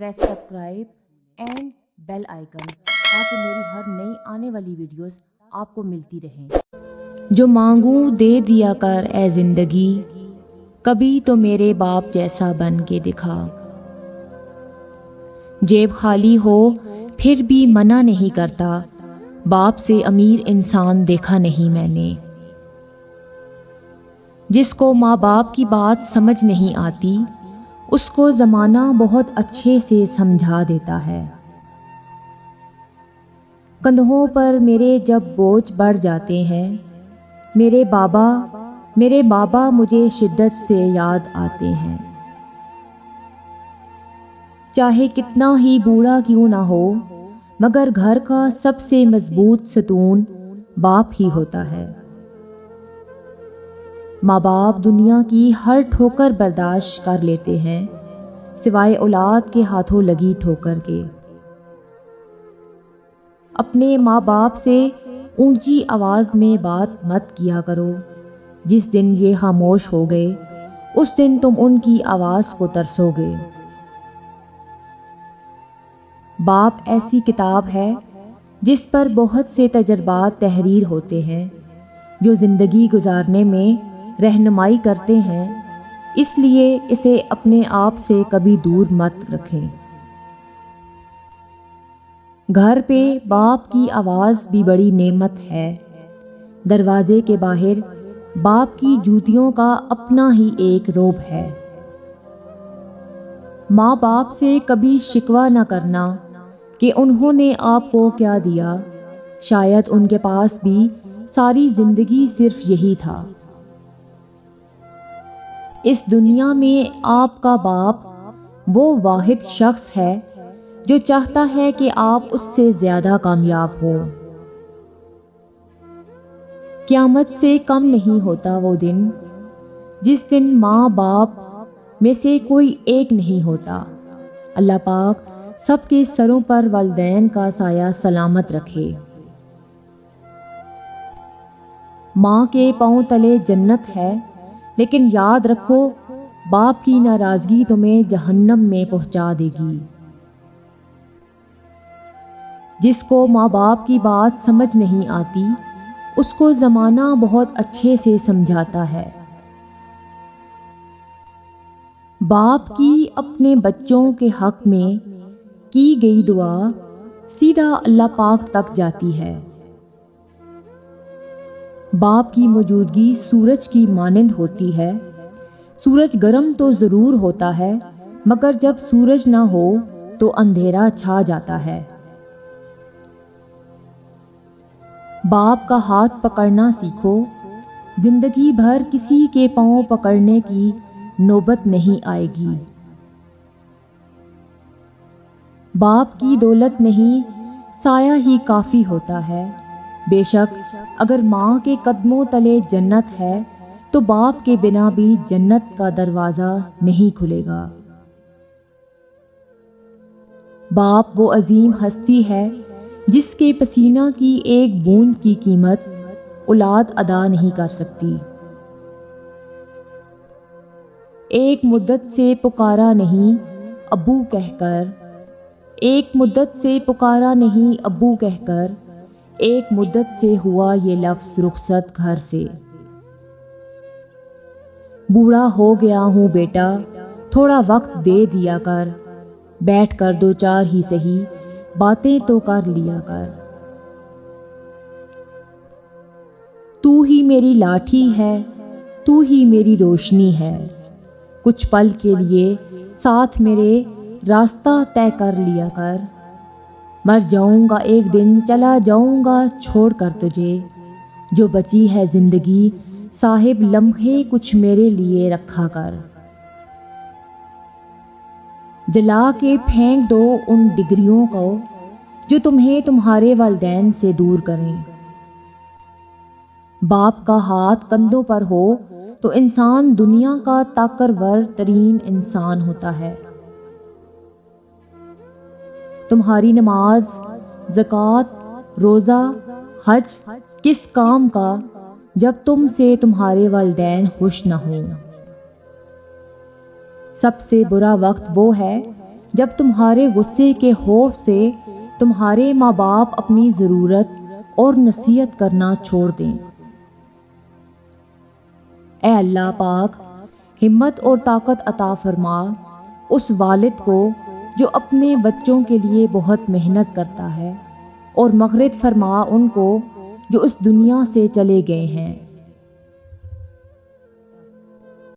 Press subscribe and bell icon ताकि मेरी हर नई आने वाली वीडियोस आपको मिलती रहें। जो मांगूं दे दिया कर ए जिंदगी, कभी तो मेरे बाप जैसा बन के दिखा। जेब खाली हो फिर भी मना नहीं करता, बाप से अमीर इंसान देखा नहीं मैंने। जिसको माँ बाप की बात समझ नहीं आती, उसको ज़माना बहुत अच्छे से समझा देता है। कंधों पर मेरे जब बोझ बढ़ जाते हैं, मेरे बाबा मुझे शिद्दत से याद आते हैं। चाहे कितना ही बूढ़ा क्यों ना हो, मगर घर का सबसे मजबूत सतून बाप ही होता है। माँ बाप दुनिया की हर ठोकर बर्दाश्त कर लेते हैं, सिवाय औलाद के हाथों लगी ठोकर के। अपने माँ बाप से ऊंची आवाज में बात मत किया करो। जिस दिन ये खामोश हो गए, उस दिन तुम उनकी आवाज को तरसोगे। बाप ऐसी किताब है जिस पर बहुत से तजर्बात तहरीर होते हैं, जो जिंदगी गुजारने में रहनुमाई करते हैं। इसलिए इसे अपने आप से कभी दूर मत रखें। घर पे बाप की आवाज़ भी बड़ी नेमत है। दरवाजे के बाहर बाप की जूतियों का अपना ही एक रोब है। माँ बाप से कभी शिकवा न करना कि उन्होंने आपको क्या दिया। शायद उनके पास भी सारी जिंदगी सिर्फ यही था। इस दुनिया में आपका बाप वो वाहिद शख्स है जो चाहता है कि आप उससे ज्यादा कामयाब हो। क़यामत से कम नहीं होता वो दिन जिस दिन माँ बाप में से कोई एक नहीं होता। अल्लाह पाक सबके सरों पर वालिदैन का साया सलामत रखे। माँ के पांव तले जन्नत है, लेकिन याद रखो बाप की नाराजगी तुम्हें जहन्नम में पहुंचा देगी। जिसको माँ बाप की बात समझ नहीं आती, उसको ज़माना बहुत अच्छे से समझाता है। बाप की अपने बच्चों के हक में की गई दुआ सीधा अल्लाह पाक तक जाती है। बाप की मौजूदगी सूरज की मानंद होती है। सूरज गर्म तो ज़रूर होता है, मगर जब सूरज ना हो तो अंधेरा छा जाता है। बाप का हाथ पकड़ना सीखो, जिंदगी भर किसी के पांव पकड़ने की नौबत नहीं आएगी। बाप की दौलत नहीं, साया ही काफ़ी होता है। बेशक अगर माँ के कदमों तले जन्नत है, तो बाप के बिना भी जन्नत का दरवाज़ा नहीं खुलेगा। बाप वो अजीम हस्ती है जिसके पसीना की एक बूंद की कीमत औलाद अदा नहीं कर सकती। एक मुद्दत से पुकारा नहीं अब्बू कहकर, एक मुद्दत से पुकारा नहीं अब्बू कहकर, एक मुद्दत से हुआ ये लफ्ज़ रुखसत घर से। बूढ़ा हो गया हूँ बेटा, थोड़ा वक्त दे दिया कर, बैठ कर दो चार ही सही बातें तो कर लिया कर। तू ही मेरी लाठी है, तू ही मेरी रोशनी है, कुछ पल के लिए साथ मेरे रास्ता तय कर लिया कर। मर जाऊंगा एक दिन, चला जाऊंगा छोड़ कर तुझे, जो बची है जिंदगी साहिब लम्हे कुछ मेरे लिए रखा कर। जला के फेंक दो उन डिग्रियों को जो तुम्हें तुम्हारे वालिदैन से दूर करें। बाप का हाथ कंधों पर हो तो इंसान दुनिया का ताकतवर तरीन इंसान होता है। तुम्हारी नमाज, ज़कात, रोज़ा, हज किस काम का जब तुमसे तुम्हारे वालिदैन खुश न हों। सबसे बुरा वक्त वो है جب تمہارے غصے کے خوف سے تمہارے ماں باپ اپنی ضرورت اور نصیحت کرنا چھوڑ دیں۔ اے اللہ پاک، ہمت اور طاقت عطا فرما اس والد کو جو اپنے بچوں کے لیے بہت محنت کرتا ہے، اور مغفرت فرما ان کو جو اس دنیا سے چلے گئے ہیں۔